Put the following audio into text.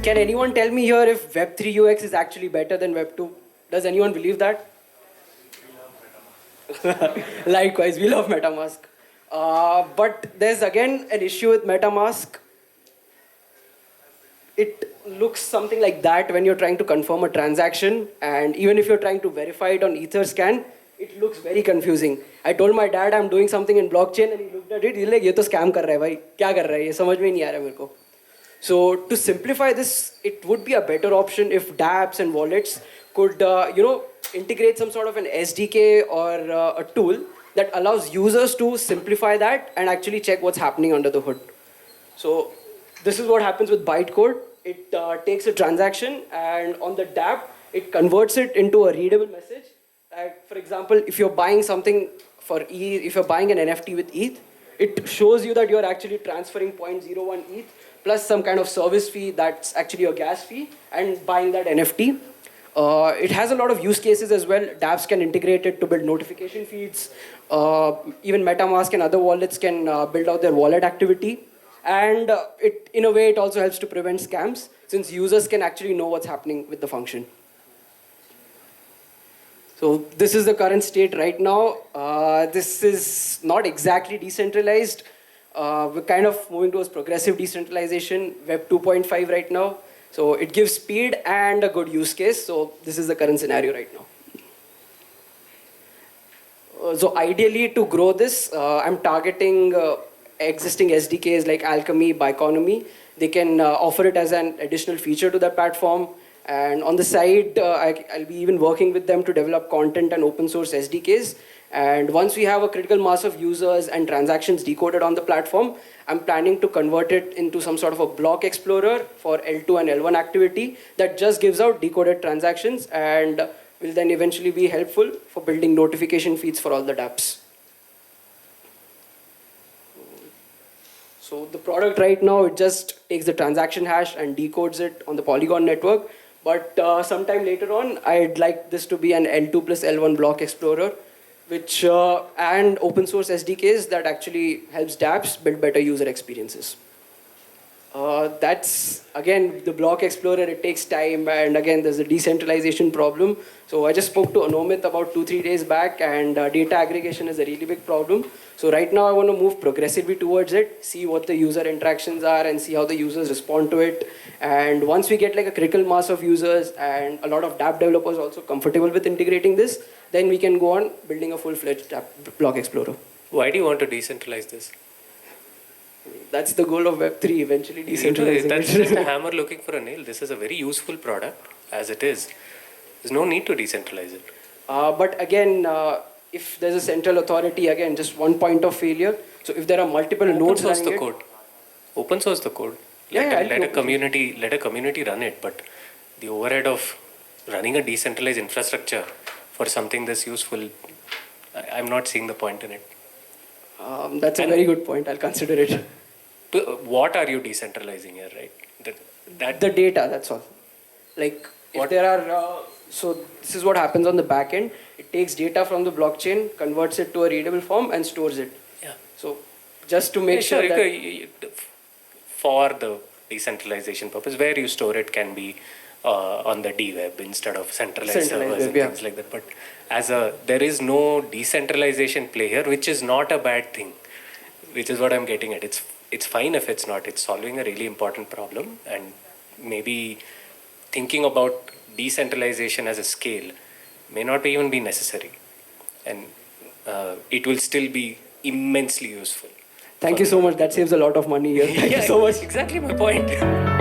can anyone tell me here if Web3 UX is actually better than Web2? Does anyone believe that? Likewise, we love MetaMask. But there's again an issue with MetaMask. It looks something like that when you're trying to confirm a transaction, and even if you're trying to verify it on Etherscan, it looks very confusing. I told my dad I'm doing something in blockchain, and he looked at it. He's like, "ये तो scam कर रहा है भाई, क्या कर रहा है? ये समझ में नहीं आ रहा है मेरे को." So to simplify this, it would be a better option if dApps and wallets could, integrate some sort of an SDK or a tool that allows users to simplify that and actually check what's happening under the hood. So this is what happens with bytecode. It takes a transaction, and on the dApp, it converts it into a readable message. Like, for example, if you're buying something for ETH, if you're buying an NFT with ETH, it shows you that you're actually transferring 0.01 ETH plus some kind of service fee that's actually a gas fee and buying that NFT. It has a lot of use cases as well. dApps can integrate it to build notification feeds. Even MetaMask and other wallets can build out their wallet activity. And in a way, it also helps to prevent scams since users can actually know what's happening with the function. So this is the current state right now. This is not exactly decentralized. We're kind of moving towards progressive decentralization, Web 2.5 right now. So it gives speed and a good use case. So this is the current scenario right now. So ideally, to grow this, I'm targeting existing SDKs like Alchemy, Biconomy. They can offer it as an additional feature to the platform. And on the side, I'll be even working with them to develop content and open source SDKs. And once we have a critical mass of users and transactions decoded on the platform, I'm planning to convert it into some sort of a block explorer for L2 and L1 activity that just gives out decoded transactions and will then eventually be helpful for building notification feeds for all the dApps. So the product right now, it just takes the transaction hash and decodes it on the Polygon network. But sometime later on, I'd like this to be an L2 plus L1 block explorer, which and open source SDKs that actually helps dApps build better user experiences. That's, again, the block explorer, it takes time, and again, there's a decentralization problem. So I just spoke to Anomit about 2-3 days back, and data aggregation is a really big problem. So right now I want to move progressively towards it, see what the user interactions are and see how the users respond to it. And once we get like a critical mass of users and a lot of dApp developers also comfortable with integrating this, then we can go on building a full-fledged block explorer. Why do you want to decentralize this? That's the goal of Web3, eventually decentralizing. That's just a hammer looking for a nail. This is a very useful product as it is. There's no need to decentralize it. But again, if there's a central authority, again, just one point of failure. So if there are multiple nodes running the code. Open source the code. Let a community run it. But the overhead of running a decentralized infrastructure for something this useful, I'm not seeing the point in it. That's a very good point. I'll consider it. What are you decentralizing here, right? The data, that's all. Like, if there are, so this is what happens on the back end. It takes data from the blockchain, converts it to a readable form, and stores it. Yeah. So, just to make sure that... For the decentralization purpose, where you store it can be on the D-Web instead of centralized servers and things like that. But there is no decentralization play here, which is not a bad thing, which is what I'm getting at. It's fine if it's not. It's solving a really important problem, and maybe thinking about decentralization as a scale may not even be necessary, and it will still be immensely useful. Thank you so much. That saves a lot of money here. Thank you so much. Exactly my point.